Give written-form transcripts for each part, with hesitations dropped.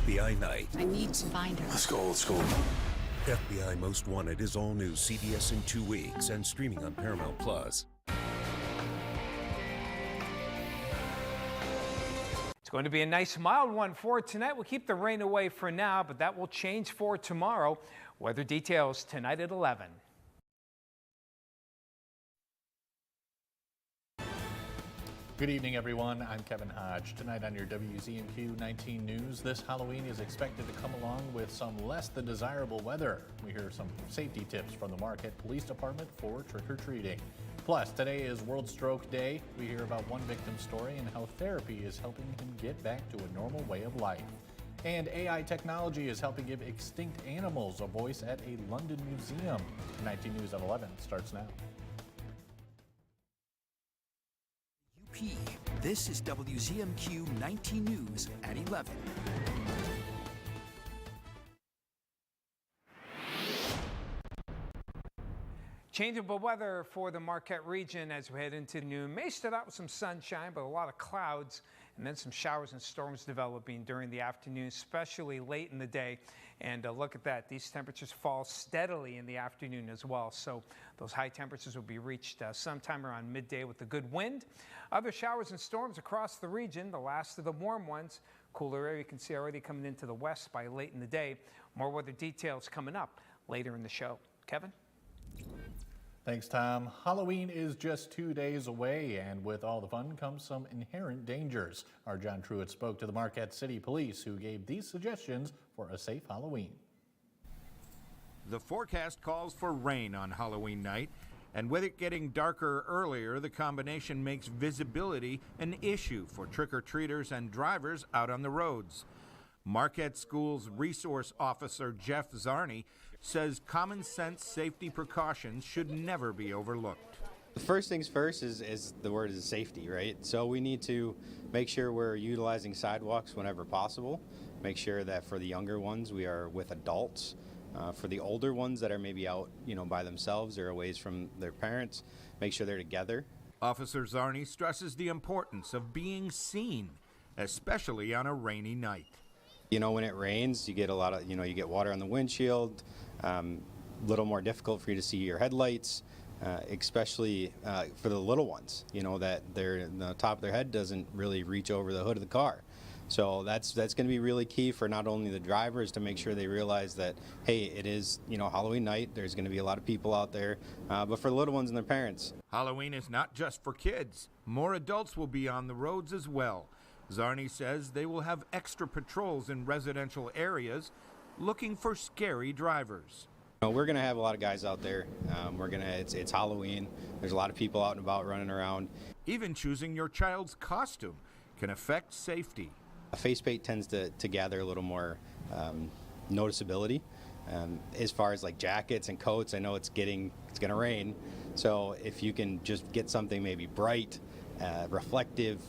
FBI Night. I need to find her. Let's go. FBI Most Wanted is all new CBS in 2 weeks and streaming on Paramount Plus. It's going to be a nice mild one for tonight. We'll keep the rain away for now, but that will change for tomorrow. Weather details tonight at 11. Good evening, everyone. I'm Kevin Hodge. Tonight on your WZMQ 19 News, this Halloween is expected to come along with some less than desirable weather. We hear some safety tips from the Marquette Police Department for trick-or-treating. Plus, today is World Stroke Day. We hear about one victim's story and how therapy is helping him get back to a normal way of life. And AI technology is helping give extinct animals a voice at a London museum. 19 News at 11 starts now. This is WZMQ 19 News at 11. Changeable weather for the Marquette region as we head into noon. May start out with some sunshine, but a lot of clouds and then some showers and storms developing during the afternoon, especially late in the day. And look at that. These temperatures fall steadily in the afternoon as well. So those high temperatures will be reached sometime around midday with a good wind. Other showers and storms across the region, the last of the warm ones. Cooler air you can see already coming into the west by late in the day. More weather details coming up later in the show. Kevin? Thanks, Tom. Halloween is just 2 days away, and with all the fun comes some inherent dangers. Our John Truitt spoke to the Marquette City Police, who gave these suggestions for a safe Halloween. The forecast calls for rain on Halloween night, and with it getting darker earlier, the combination makes visibility an issue for trick-or-treaters and drivers out on the roads. Marquette School's resource officer Jeff Zarni says common sense safety precautions should never be overlooked. The first things first is the word is safety, right? So we need to make sure we're utilizing sidewalks whenever possible. Make sure that for the younger ones we are with adults. For the older ones that are maybe out, by themselves or away from their parents, make sure they're together. Officer Zarni stresses the importance of being seen, especially on a rainy night. When it rains, you get a lot of, you get water on the windshield, little more difficult for you to see your headlights, especially for the little ones, that the top of their head doesn't really reach over the hood of the car. So that's going to be really key for not only the drivers to make sure they realize that, hey, it is, Halloween night, there's going to be a lot of people out there, but for the little ones and their parents. Halloween is not just for kids. More adults will be on the roads as well. Zarni says they will have extra patrols in residential areas looking for scary drivers. We're going to have a lot of guys out there. It's Halloween. There's a lot of people out and about running around. Even choosing your child's costume can affect safety. Face paint tends to gather a little more noticeability. As far as like jackets and coats, I know it's going to rain. So if you can just get something maybe bright, reflective,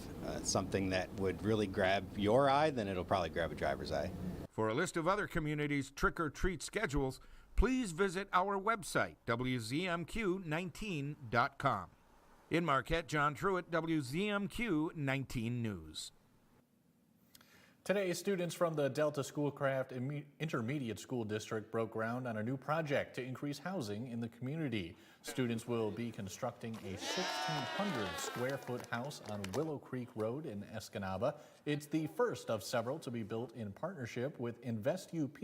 something that would really grab your eye, then it'll probably grab a driver's eye. For a list of other communities' trick-or-treat schedules, please visit our website, WZMQ19.com. In Marquette, John Truitt, WZMQ 19 News. Today, students from the Delta Schoolcraft Intermediate School District broke ground on a new project to increase housing in the community. Students will be constructing a 1,600 square foot house on Willow Creek Road in Escanaba. It's the first of several to be built in partnership with Invest UP,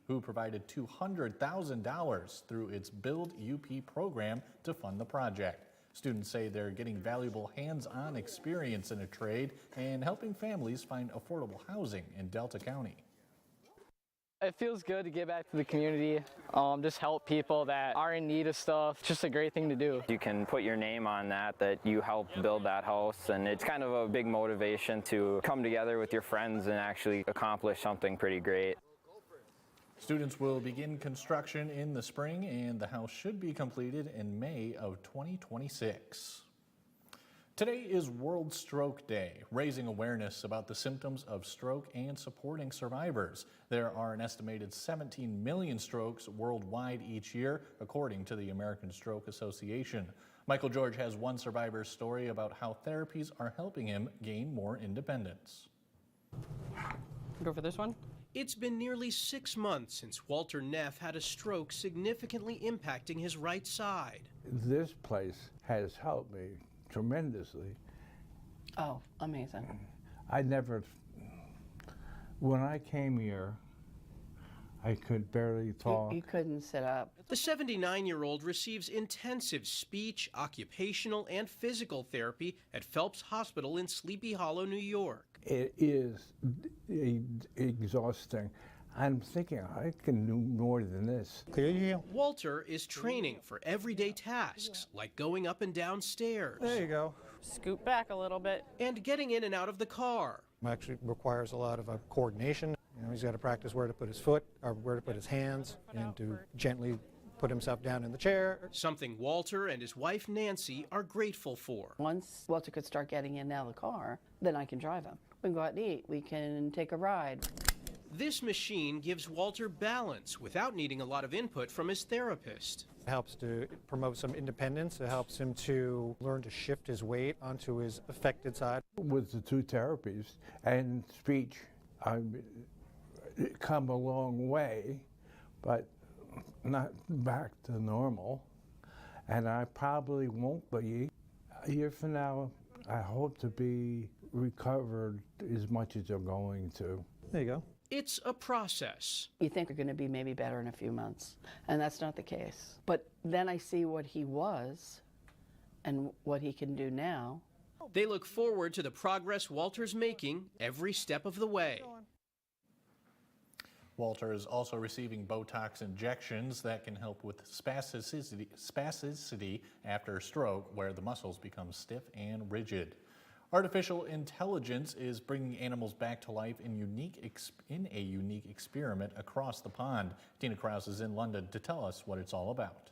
who provided $200,000 through its Build UP program to fund the project. Students say they're getting valuable hands-on experience in a trade and helping families find affordable housing in Delta County. It feels good to give back to the community, just help people that are in need of stuff. It's just a great thing to do. You can put your name on that you helped build that house, and it's kind of a big motivation to come together with your friends and actually accomplish something pretty great. Students will begin construction in the spring, and the house should be completed in May of 2026. Today is World Stroke Day, raising awareness about the symptoms of stroke and supporting survivors. There are an estimated 17 million strokes worldwide each year, according to the American Stroke Association. Michael George has one survivor's story about how therapies are helping him gain more independence. Go for this one. It's been nearly 6 months since Walter Neff had a stroke significantly impacting his right side. This place has helped me tremendously. Oh, amazing. When I came here, I could barely talk. You couldn't sit up. The 79-year-old receives intensive speech, occupational, and physical therapy at Phelps Hospital in Sleepy Hollow, New York. It is exhausting. I'm thinking I can do more than this. Walter is training for everyday tasks like going up and down stairs. There you go. Scoot back a little bit. And getting in and out of the car. Actually requires a lot of coordination. You know, he's got to practice where to put his foot or where to put his hands and to gently put himself down in the chair. Something Walter and his wife Nancy are grateful for. Once Walter could start getting in and out of the car, then I can drive him. We can go out and eat. We can take a ride. This machine gives Walter balance without needing a lot of input from his therapist. It helps to promote some independence. It helps him to learn to shift his weight onto his affected side. With the 2 therapies and speech, I've come a long way, but not back to normal. And I probably won't be. A year from now, I hope to be recovered as much as I'm going to. There you go. It's a process. You think you're going to be maybe better in a few months, and that's not the case. But then I see what he was and what he can do now. They look forward to the progress Walter's making every step of the way. Walter is also receiving Botox injections that can help with spasticity after a stroke, where the muscles become stiff and rigid. Artificial intelligence is bringing animals back to life in a unique experiment across the pond. Tina Krause is in London to tell us what it's all about.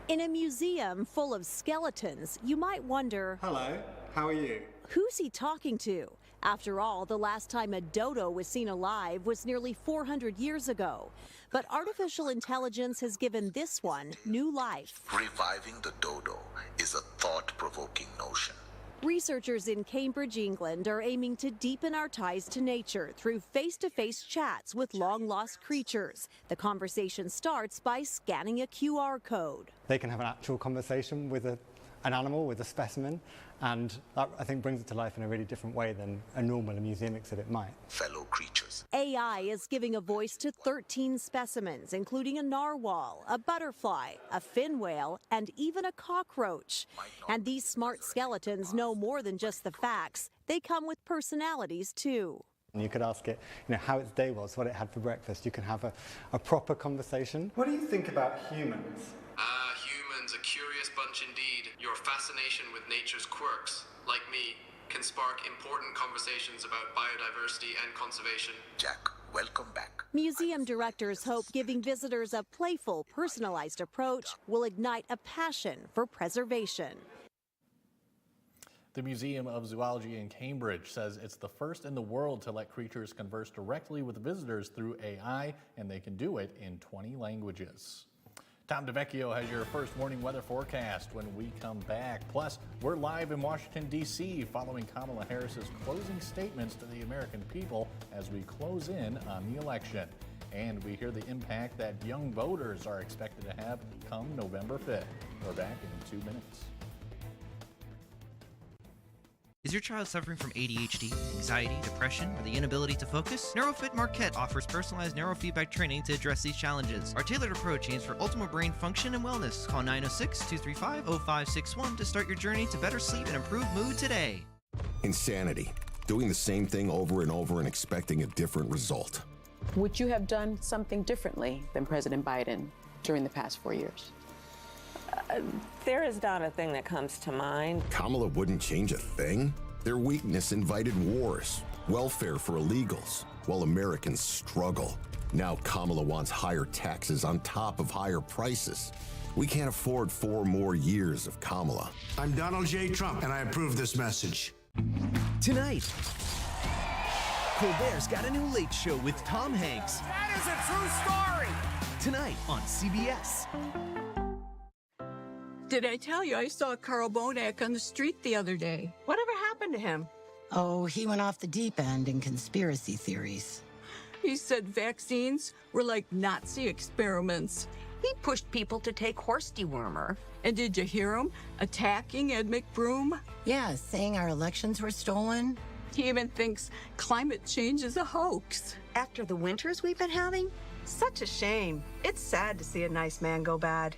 In a museum full of skeletons, you might wonder, hello, how are you? Who's he talking to? After all, the last time a dodo was seen alive was nearly 400 years ago. But artificial intelligence has given this one new life. Reviving the dodo is a thought-provoking notion. Researchers in Cambridge, England are aiming to deepen our ties to nature through face-to-face chats with long-lost creatures. The conversation starts by scanning a QR code. They can have an actual conversation with an animal, with a specimen, and that, I think, brings it to life in a really different way than a normal museum exhibit might. Fellow creatures. AI is giving a voice to 13 specimens, including a narwhal, a butterfly, a fin whale, and even a cockroach. And these smart skeletons know more than just the facts. They come with personalities, too. You could ask it, how its day was, what it had for breakfast. You can have a proper conversation. What do you think about humans? Humans, a curious bunch indeed. Your fascination with nature's quirks, like me, can spark important conversations about biodiversity and conservation. Jack, welcome back. Museum directors hope giving visitors a playful, personalized approach will ignite a passion for preservation. The Museum of Zoology in Cambridge says it's the first in the world to let creatures converse directly with visitors through AI, and they can do it in 20 languages. Tom DeVecchio has your first morning weather forecast when we come back. Plus, we're live in Washington, D.C. following Kamala Harris's closing statements to the American people as we close in on the election. And we hear the impact that young voters are expected to have come November 5th. We're back in 2 minutes. Is your child suffering from ADHD, anxiety, depression, or the inability to focus? NeuroFit Marquette offers personalized neurofeedback training to address these challenges. Our tailored approach aims for optimal brain function and wellness. Call 906-235-0561 to start your journey to better sleep and improve mood today. Insanity. Doing the same thing over and over and expecting a different result. Would you have done something differently than President Biden during the past 4 years? There is not a thing that comes to mind. Kamala wouldn't change a thing? Their weakness invited wars, welfare for illegals, while Americans struggle. Now Kamala wants higher taxes on top of higher prices. We can't afford 4 more years of Kamala. I'm Donald J. Trump, and I approve this message. Tonight, Colbert's got a new Late Show with Tom Hanks. That is a true story! Tonight on CBS. Did I tell you I saw Carl Bodak on the street the other day? Whatever happened to him? Oh, he went off the deep end in conspiracy theories. He said vaccines were like Nazi experiments. He pushed people to take horse dewormer. And did you hear him attacking Ed McBroom? Yeah, saying our elections were stolen. He even thinks climate change is a hoax. After the winters we've been having? Such a shame. It's sad to see a nice man go bad.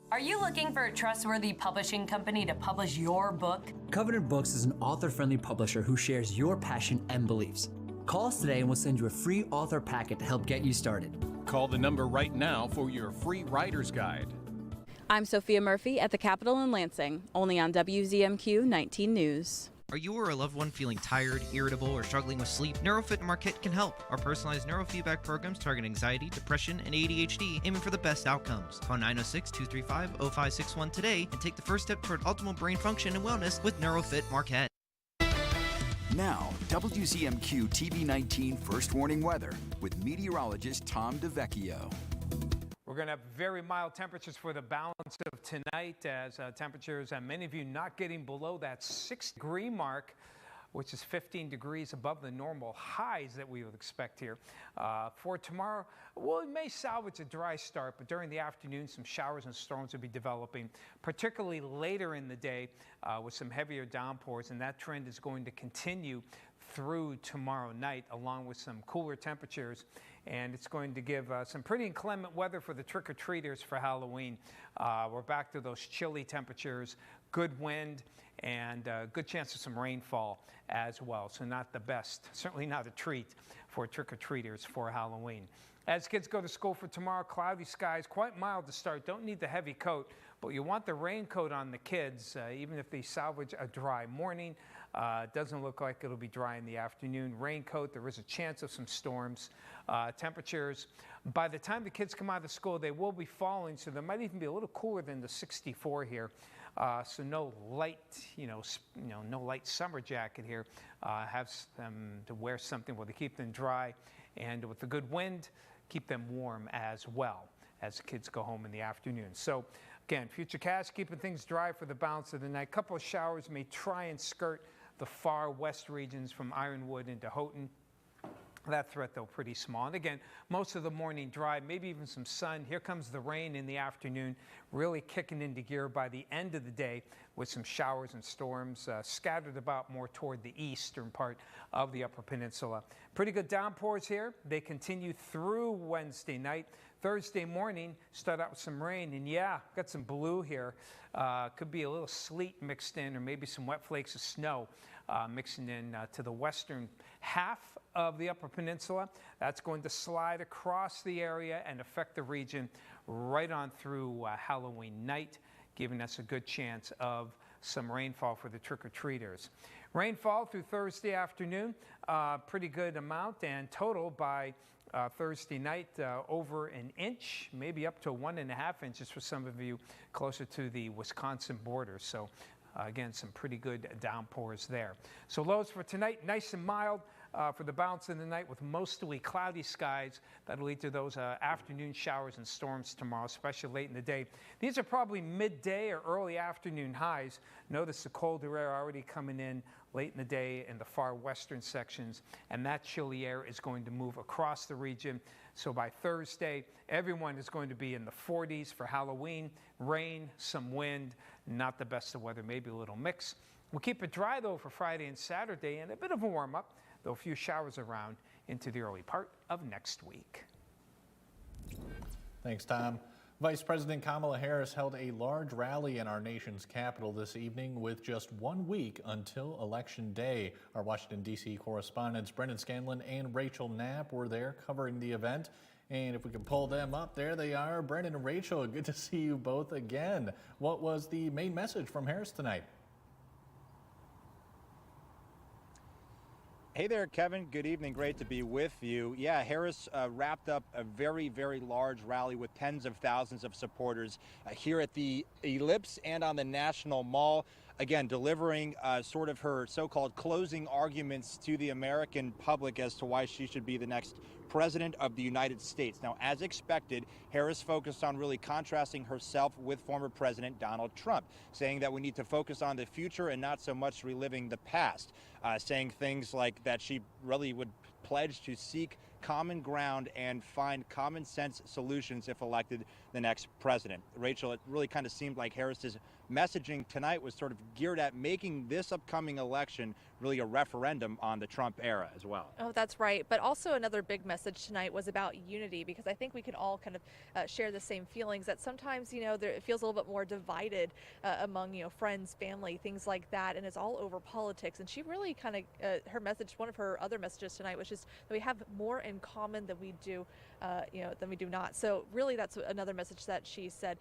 Are you looking for a trustworthy publishing company to publish your book? Covenant Books is an author-friendly publisher who shares your passion and beliefs. Call us today and we'll send you a free author packet to help get you started. Call the number right now for your free writer's guide. I'm Sophia Murphy at the Capitol in Lansing, only on WZMQ 19 News. Are you or a loved one feeling tired, irritable, or struggling with sleep? NeuroFit Marquette can help. Our personalized neurofeedback programs target anxiety, depression, and ADHD, aiming for the best outcomes. Call 906-235-0561 today and take the first step toward optimal brain function and wellness with NeuroFit Marquette. Now, WZMQ TV19 First Warning Weather with meteorologist Tom DeVecchio. We're going to have very mild temperatures for the balance of tonight as temperatures, many of you not getting below that 6-degree mark, which is 15 degrees above the normal highs that we would expect here. For tomorrow, well, we may salvage a dry start, but during the afternoon, some showers and storms will be developing, particularly later in the day with some heavier downpours, and that trend is going to continue through tomorrow night, along with some cooler temperatures, and it's going to give some pretty inclement weather for the trick-or-treaters for Halloween. We're back to those chilly temperatures, good wind, and good chance of some rainfall as well. So not the best, certainly not a treat for trick-or-treaters for Halloween. As kids go to school for tomorrow, cloudy skies, quite mild to start. Don't need the heavy coat, but you want the raincoat on the kids, even if they salvage a dry morning. It doesn't look like it'll be dry in the afternoon. Raincoat, there is a chance of some storms. Temperatures, by the time the kids come out of school, they will be falling, so there might even be a little cooler than the 64 here. So no light, no light summer jacket here. Have them to wear something where they keep them dry, and with the good wind, keep them warm as well as the kids go home in the afternoon. So again, futurecast keeping things dry for the balance of the night. Couple of showers may try and skirt the far west regions from Ironwood into Houghton. That threat, though, pretty small. And again, most of the morning dry, maybe even some sun. Here comes the rain in the afternoon, really kicking into gear by the end of the day with some showers and storms scattered about more toward the eastern part of the Upper Peninsula. Pretty good downpours here. They continue through Wednesday night. Thursday morning, start out with some rain, and yeah, got some blue here. Could be a little sleet mixed in, or maybe some wet flakes of snow mixing in to the western half of the Upper Peninsula. That's going to slide across the area and affect the region right on through Halloween night, giving us a good chance of some rainfall for the trick-or-treaters. Rainfall through Thursday afternoon, pretty good amount, and total by Thursday night over an inch, maybe up to 1.5 inches for some of you closer to the Wisconsin border. So again, some pretty good downpours there. So lows for tonight, nice and mild for the balance of the night with mostly cloudy skies. That'll lead to those afternoon showers and storms tomorrow, especially late in the day. These are probably midday or early afternoon highs. Notice the colder air already coming in late in the day in the far western sections, and that chilly air is going to move across the region. So by Thursday, everyone is going to be in the 40s for Halloween. Rain, some wind, not the best of weather, maybe a little mix. We'll keep it dry, though, for Friday and Saturday, and a bit of a warm-up, though a few showers around into the early part of next week. Thanks, Tom. Vice President Kamala Harris held a large rally in our nation's capital this evening with just 1 week until Election Day. Our Washington, D.C. correspondents Brendan Scanlon and Rachel Knapp were there covering the event. And if we can pull them up, there they are. Brendan and Rachel, good to see you both again. What was the main message from Harris tonight? Hey there, Kevin. Good evening. Great to be with you. Yeah, Harris wrapped up a very, very large rally with tens of thousands of supporters here at the Ellipse and on the National Mall. again, delivering sort of her so-called closing arguments to the American public as to why she should be the next president of the United States. Now, as expected, Harris focused on really contrasting herself with former President Donald Trump, saying that we need to focus on the future and not so much reliving the past, saying things like that she really would pledge to seek common ground and find common sense solutions if elected the next president. Rachel, it really kind of seemed like Harris's messaging tonight was sort of geared at making this upcoming election really a referendum on the Trump era as well. Oh, that's right. But also another big message tonight was about unity, because I think we can all kind of share the same feelings that sometimes, it feels a little bit more divided among, friends, family, things like that. And it's all over politics. And she really kind of, her message, one of her other messages tonight was just that we have more in common than we do, than we do not. So really that's another message that she said.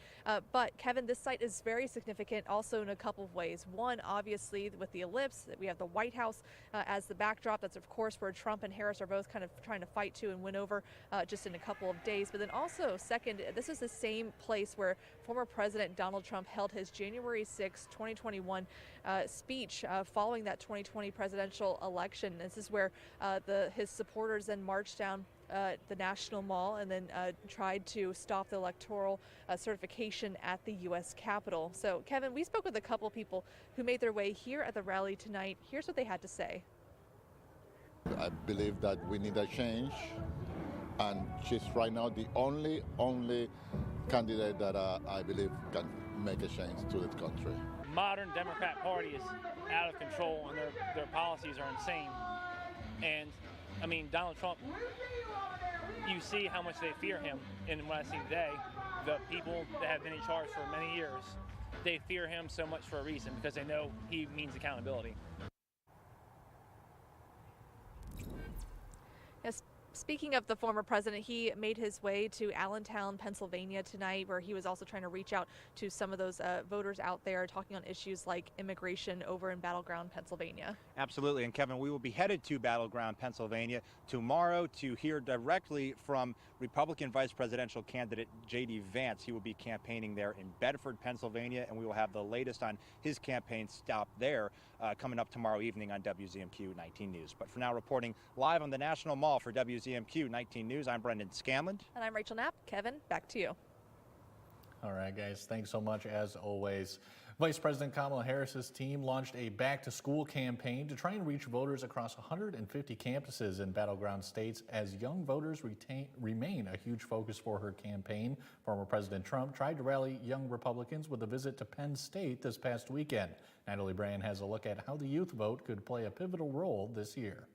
But Kevin, this site is very significant also in a couple of ways. One, obviously with the ellipse, that we have the White House as the backdrop. That's of course where Trump and Harris are both kind of trying to fight to and win over just in a couple of days. But then also second, this is the same place where former President Donald Trump held his January 6, 2021 speech following that 2020 presidential election. This is where his supporters then marched down the National Mall and then tried to stop the electoral certification at the U.S. Capitol. So, Kevin, we spoke with a couple people who made their way here at the rally tonight. Here's what they had to say. I believe that we need a change, and she's right now the only candidate that I believe can make a change to the country. Modern Democrat Party is out of control, and their policies are insane. And I mean, Donald Trump, you see how much they fear him. And what I see today, the people that have been in charge for many years, they fear him so much for a reason, because they know he means accountability. Yes. Speaking of the former president, he made his way to Allentown, Pennsylvania tonight, where he was also trying to reach out to some of those voters out there, talking on issues like immigration over in Battleground, Pennsylvania. Absolutely. And Kevin, we will be headed to Battleground, Pennsylvania tomorrow to hear directly from Republican vice presidential candidate J.D. Vance. He will be campaigning there in Bedford, Pennsylvania, and we will have the latest on his campaign stop there coming up tomorrow evening on WZMQ 19 News. But for now, reporting live on the National Mall for WZMQ 19 News, I'm Brendan Scanlon. And I'm Rachel Knapp. Kevin, back to you. All right, guys, thanks so much as always. Vice President Kamala Harris's team launched a back-to-school campaign to try and reach voters across 150 campuses in battleground states as young voters remain a huge focus for her campaign. Former President Trump tried to rally young Republicans with a visit to Penn State this past weekend. Natalie Brand has a look at how the youth vote could play a pivotal role this year.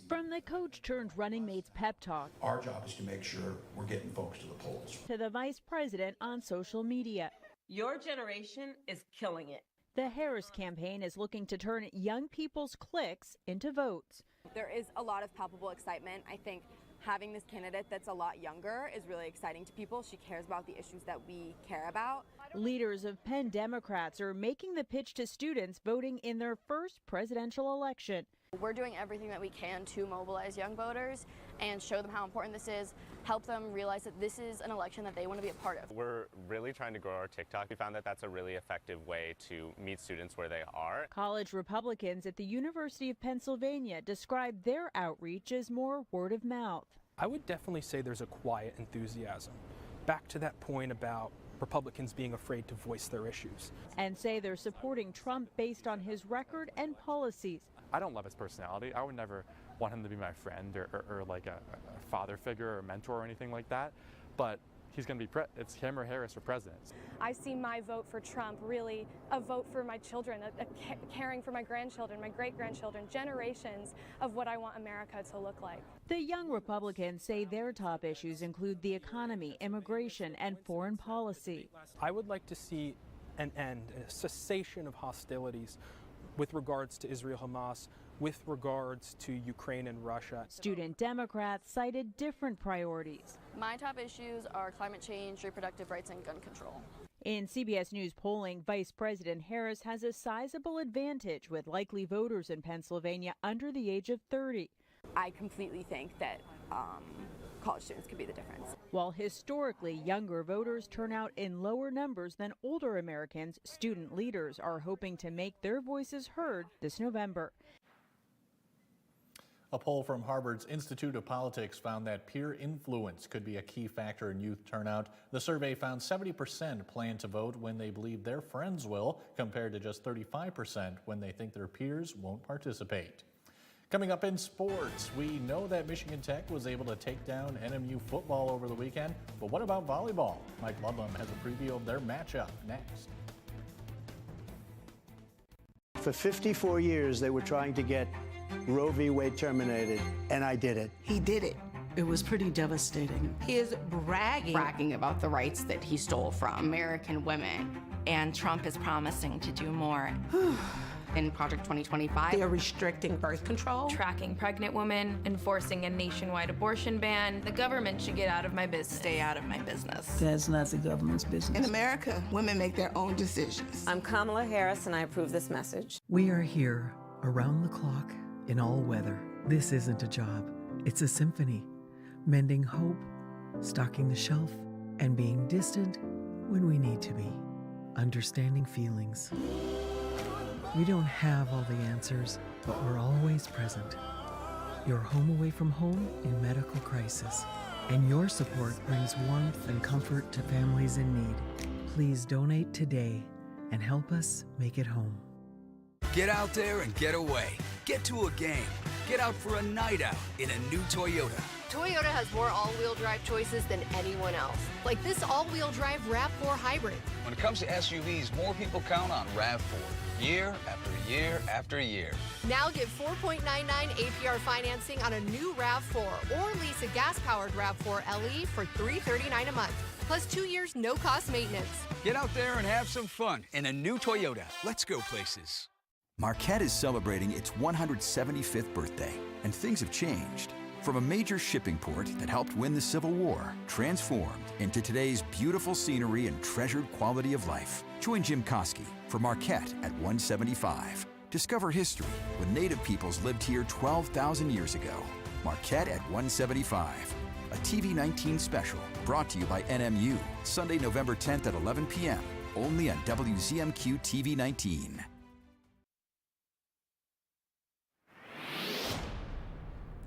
From the coach-turned-running mates pep talk, our job is to make sure we're getting folks to the polls, to the vice president on social media. Your generation is killing it. The Harris campaign is looking to turn young people's clicks into votes. There is a lot of palpable excitement. I think having this candidate that's a lot younger is really exciting to people. She cares about the issues that we care about. Leaders of Penn Democrats are making the pitch to students voting in their first presidential election. We're doing everything that we can to mobilize young voters and show them how important this is, help them realize that this is an election that they want to be a part of. We're really trying to grow our TikTok. We found that that's a really effective way to meet students where they are. College Republicans at the University of Pennsylvania describe their outreach as more word of mouth. I would definitely say there's a quiet enthusiasm. Back to that point about Republicans being afraid to voice their issues. And say they're supporting Trump based on his record and policies. I don't love his personality. I would never want him to be my friend or like a father figure or a mentor or anything like that. But he's going to be, it's him or Harris for president. I see my vote for Trump really a vote for my children, caring for my grandchildren, my great-grandchildren, generations of what I want America to look like. The young Republicans say their top issues include the economy, immigration, and foreign policy. I would like to see an end, a cessation of hostilities with regards to Israel-Hamas, with regards to Ukraine and Russia. Student Democrats cited different priorities. My top issues are climate change, reproductive rights, and gun control. In CBS News polling, Vice President Harris has a sizable advantage with likely voters in Pennsylvania under the age of 30. I completely think that college students could be the difference. While historically younger voters turn out in lower numbers than older Americans, student leaders are hoping to make their voices heard this November. A poll from Harvard's Institute of Politics found that peer influence could be a key factor in youth turnout. The survey found 70% plan to vote when they believe their friends will, compared to just 35% when they think their peers won't participate. Coming up in sports, we know that Michigan Tech was able to take down NMU football over the weekend, but what about volleyball? Mike Ludlam has a preview of their matchup next. For 54 years, they were trying to get Roe v. Wade terminated, and I did it. He did it. It was pretty devastating. He is bragging about the rights that he stole from American women, and Trump is promising to do more. In Project 2025. They are restricting birth control, tracking pregnant women, enforcing a nationwide abortion ban. The government should get out of my business. Stay out of my business. That's not the government's business. In America, women make their own decisions. I'm Kamala Harris, and I approve this message. We are here, around the clock, in all weather. This isn't a job, it's a symphony. Mending hope, stocking the shelf, and being distant when we need to be. Understanding feelings. We don't have all the answers, but we're always present. You're home away from home in medical crisis, and your support brings warmth and comfort to families in need. Please donate today and help us make it home. Get out there and get away. Get to a game. Get out for a night out in a new Toyota. Toyota has more all-wheel drive choices than anyone else, like this all-wheel drive RAV4 Hybrid. When it comes to SUVs, more people count on RAV4, year after year after year. Now get 4.99 APR financing on a new RAV4 or lease a gas-powered RAV4 LE for $339 a month, plus 2 years no-cost maintenance. Get out there and have some fun in a new Toyota. Let's go places. Marquette is celebrating its 175th birthday, and things have changed. From a major shipping port that helped win the Civil War, transformed into today's beautiful scenery and treasured quality of life. Join Jim Koski for Marquette at 175. Discover history when Native peoples lived here 12,000 years ago. Marquette at 175. A TV19 special brought to you by NMU. Sunday, November 10th at 11 p.m. Only on WZMQ TV19.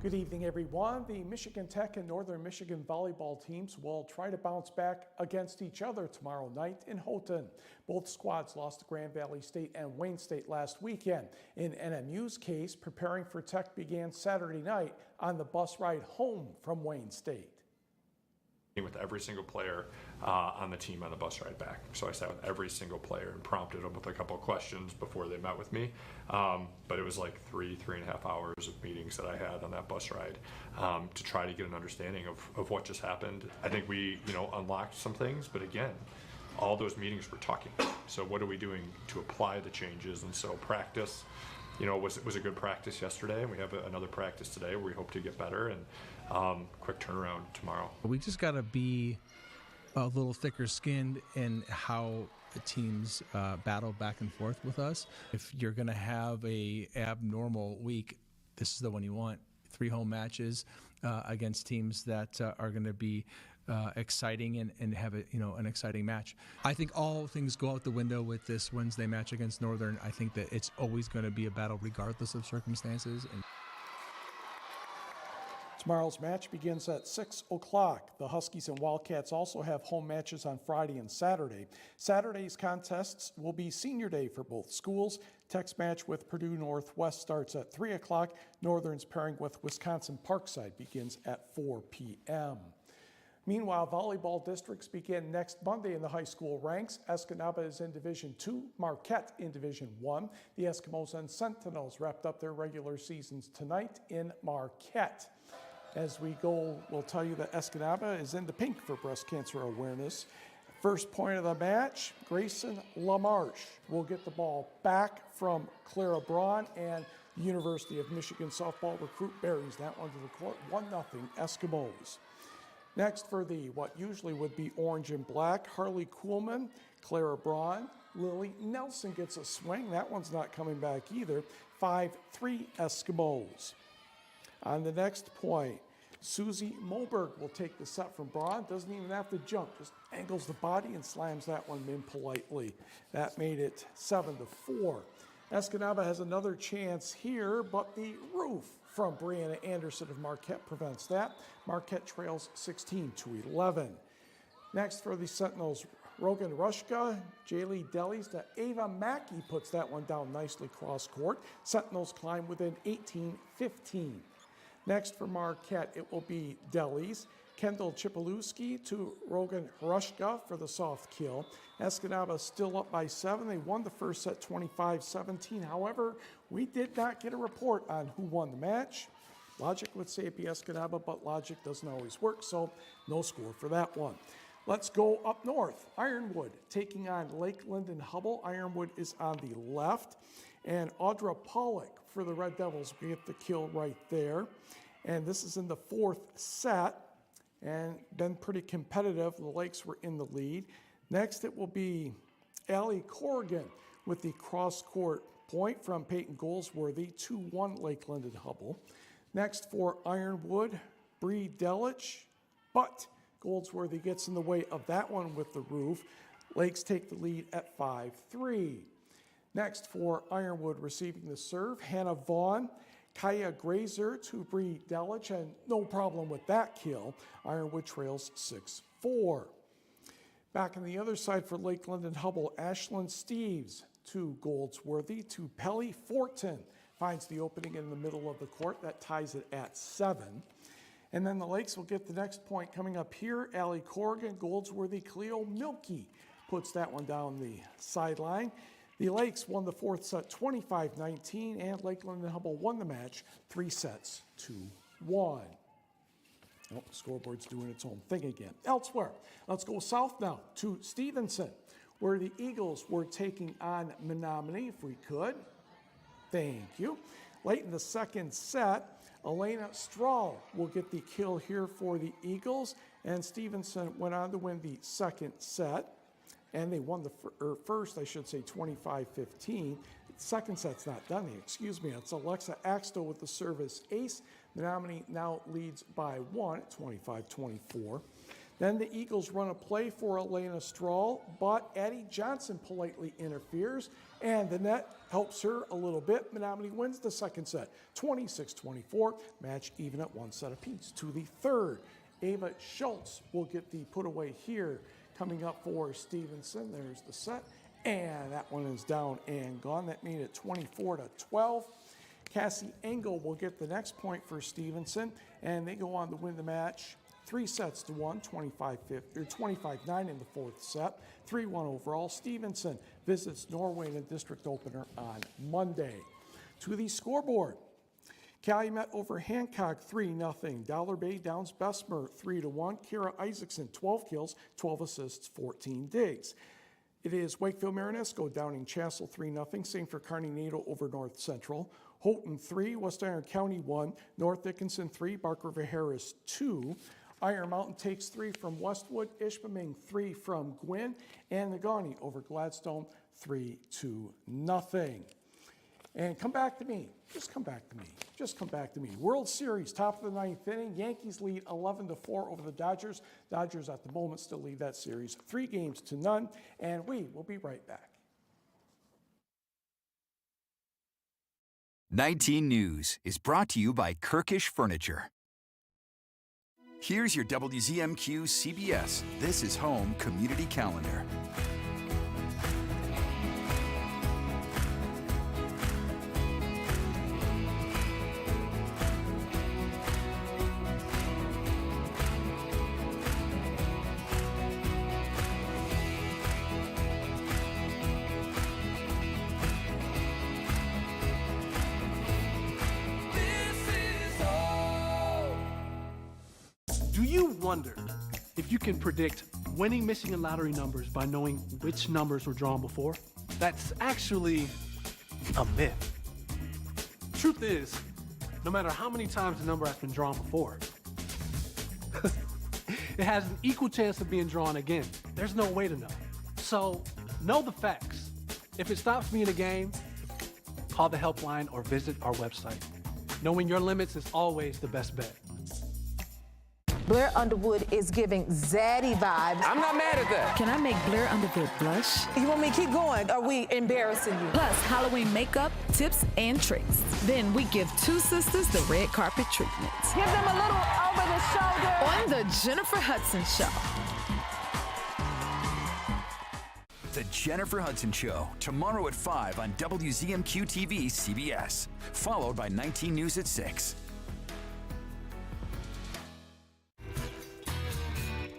Good evening, everyone. The Michigan Tech and Northern Michigan volleyball teams will try to bounce back against each other tomorrow night in Houghton. Both squads lost to Grand Valley State and Wayne State last weekend. In NMU's case, preparing for Tech began Saturday night on the bus ride home from Wayne State. With every single player on the team on the bus ride back. So I sat with every single player and prompted them with a couple of questions before they met with me. But it was like 3.5 hours of meetings that I had on that bus ride to try to get an understanding of what just happened. I think we, unlocked some things, but again, all those meetings were talking. So what are we doing to apply the changes? And so practice, was a good practice yesterday, and we have another practice today where we hope to get better, and quick turnaround tomorrow. We just got to be a little thicker skinned in how the teams battle back and forth with us. If you're going to have a abnormal week, this is the one you want. 3 home matches against teams that are going to be exciting and have an exciting match. I think all things go out the window with this Wednesday match against Northern. I think that it's always going to be a battle regardless of circumstances. Tomorrow's match begins at 6 o'clock. The Huskies and Wildcats also have home matches on Friday and Saturday. Saturday's contests will be senior day for both schools. Tech's match with Purdue Northwest starts at 3 o'clock. Northern's pairing with Wisconsin Parkside begins at 4 p.m. Meanwhile, volleyball districts begin next Monday in the high school ranks. Escanaba is in Division II, Marquette in Division I. The Eskimos and Sentinels wrapped up their regular seasons tonight in Marquette. As we go, we'll tell you that Escanaba is in the pink for breast cancer awareness. First point of the match, Grayson LaMarche will get the ball back from Clara Braun, and the University of Michigan softball recruit buries that one to the court, 1-0 Eskimos. Next for the what usually would be orange and black, Harley Kuhlman, Clara Braun, Lily Nelson gets a swing. That one's not coming back either. 5-3 Eskimos. On the next point, Susie Moberg will take the set from Braun. Doesn't even have to jump, just angles the body and slams that one in politely. That made it 7-4. Escanaba has another chance here, but the roof from Brianna Anderson of Marquette prevents that. Marquette trails 16-11. Next for the Sentinels, Rogan Rushka, Jaylee Delis to Ava Mackey puts that one down nicely cross court. Sentinels climb within 18-15. Next for Marquette, it will be Delis. Kendall Chipalewski to Rogan Rushka for the soft kill. Escanaba still up by 7. They won the first set 25-17. However, we did not get a report on who won the match. Logic would say it'd be Escanaba, but logic doesn't always work, so no score for that one. Let's go up north. Ironwood taking on Lakeland and Hubble. Ironwood is on the left. And Audra Pollock for the Red Devils. We get the kill right there. And this is in the fourth set. And been pretty competitive. The Lakes were in the lead. Next it will be Allie Corrigan with the cross-court point from Peyton Goldsworthy, 2-1 Lakeland and Hubble. Next for Ironwood, Bree Delich, but Goldsworthy gets in the way of that one with the roof. Lakes take the lead at 5-3. Next for Ironwood receiving the serve, Hannah Vaughn, Kaya Grazer to Bree Delich, and no problem with that kill. Ironwood trails 6-4. Back on the other side for Lakeland and Hubble, Ashlyn Steves to Goldsworthy to Pelly Fortin. Finds the opening in the middle of the court. That ties it at 7. And then the Lakes will get the next point coming up here. Allie Corrigan, Goldsworthy, Cleo Milkey puts that one down the sideline. The Lakes won the fourth set 25-19, and Lakeland and Hubble won the match 3-1. Oh, the scoreboard's doing its own thing again. Elsewhere, let's go south now to Stevenson, where the Eagles were taking on Menominee, if we could. Thank you. Late in the second set, Elena Strahl will get the kill here for the Eagles, and Stevenson went on to win the second set. And they won the first, I should say, 25-15. Second set's not done yet, excuse me. It's Alexa Axtell with the service ace. Menominee now leads by 1 at 25-24. Then the Eagles run a play for Elena Strahl, but Addie Johnson politely interferes, and the net helps her a little bit. Menominee wins the second set, 26-24. Match even at 1 set apiece. To the third, Ava Schultz will get the put away here. Coming up for Stevenson, there's the set, and that one is down and gone. That made it 24-12. Cassie Engel will get the next point for Stevenson, and they go on to win the match 3-1, 25-9 in the fourth set, 3-1 overall. Stevenson visits Norway in a district opener on Monday. To the scoreboard. Calumet over Hancock 3-0. Dollar Bay downs Bessemer 3-1. Kira Isaacson 12 kills, 12 assists, 14 digs. It is Wakefield Marinesco downing Chassell 3-0. Same for Kearney Nato over North Central. Houghton 3, West Iron County 1, North Dickinson 3, Bark River Harris 2. Iron Mountain takes 3 from Westwood, Ishpeming 3 from Gwynn, and Negaunee over Gladstone 3-0. And come back to me. Just come back to me. Just come back to me. World Series, top of the ninth inning. Yankees lead 11-4 over the Dodgers. Dodgers at the moment still lead that series 3-0, and we will be right back. 19 News is brought to you by Kirkish Furniture. Here's your WZMQ CBS This Is Home Community Calendar. Do you wonder if you can predict winning Michigan lottery numbers by knowing which numbers were drawn before? That's actually a myth. Truth is, no matter how many times the number has been drawn before, it has an equal chance of being drawn again. There's no way to know. So, know the facts. If it stops being a game, call the helpline or visit our website. Knowing your limits is always the best bet. Blair Underwood is giving zaddy vibes. I'm not mad at that. Can I make Blair Underwood blush? You want me to keep going? Are we embarrassing you? Plus Halloween makeup, tips, and tricks. Then we give two sisters the red carpet treatment. Give them a little over the shoulder. On the Jennifer Hudson Show. The Jennifer Hudson Show, tomorrow at 5 on WZMQ TV CBS, followed by 19 News at 6.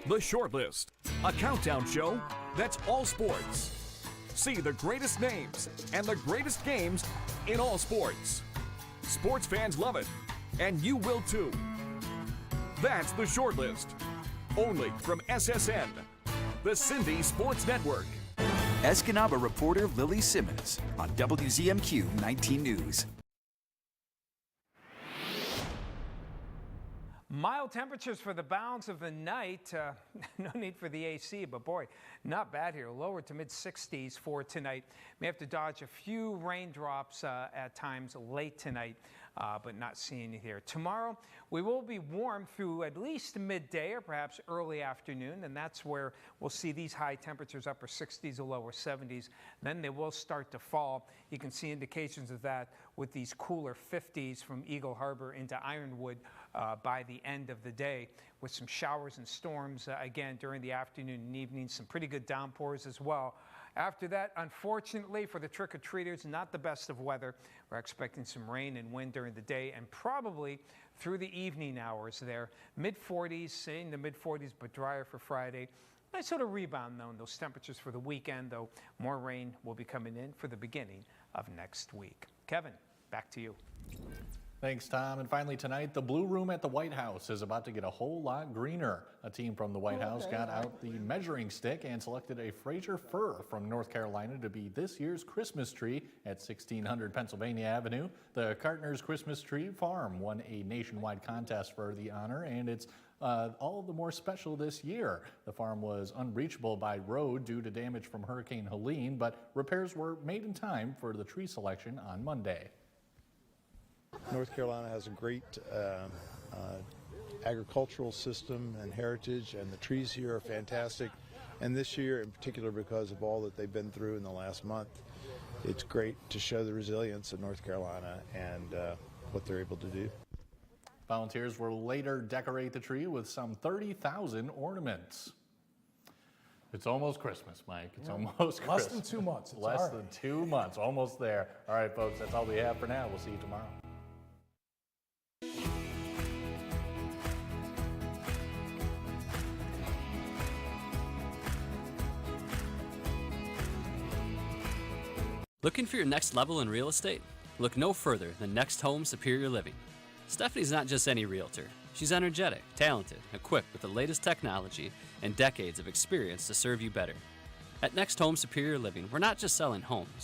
The Shortlist, a countdown show that's all sports. See the greatest names and the greatest games in all sports. Sports fans love it, and you will too. That's The Shortlist, only from SSN, the Cindy Sports Network. Escanaba reporter Lily Simmons on WZMQ 19 News. Mild temperatures for the balance of the night. No need for the AC, but boy, not bad here. Lower to mid-60s for tonight. May have to dodge a few raindrops at times late tonight, but not seeing it here. Tomorrow, we will be warm through at least midday or perhaps early afternoon, and that's where we'll see these high temperatures, upper 60s or lower 70s. Then they will start to fall. You can see indications of that with these cooler 50s from Eagle Harbor into Ironwood by the end of the day, with some showers and storms again during the afternoon and evening, some pretty good downpours as well. After that, unfortunately for the trick-or-treaters, not the best of weather. We're expecting some rain and wind during the day and probably through the evening hours there. Mid-40s, seeing the mid-40s, but drier for Friday. Nice sort of rebound, though, in those temperatures for the weekend, though more rain will be coming in for the beginning of next week. Kevin, back to you. Thanks, Tom. And finally tonight, the Blue Room at the White House is about to get a whole lot greener. A team from the White House got out the measuring stick and selected a Fraser fir from North Carolina to be this year's Christmas tree at 1600 Pennsylvania Avenue. The Cartner's Christmas Tree Farm won a nationwide contest for the honor, and it's all the more special this year. The farm was unreachable by road due to damage from Hurricane Helene, but repairs were made in time for the tree selection on Monday. North Carolina has a great agricultural system and heritage, and the trees here are fantastic. And this year in particular, because of all that they've been through in the last month, it's great to show the resilience of North Carolina and what they're able to do. Volunteers will later decorate the tree with some 30,000 ornaments. It's almost Christmas, Mike. It's almost Christmas. Less than 2 months. Less than 2 months. Almost there. All right, folks, that's all we have for now. We'll see you tomorrow. Looking for your next level in real estate? Look no further than Next Home Superior Living. Stephanie's not just any realtor. She's energetic, talented, equipped with the latest technology, and decades of experience to serve you better. At Next Home Superior Living, we're not just selling homes.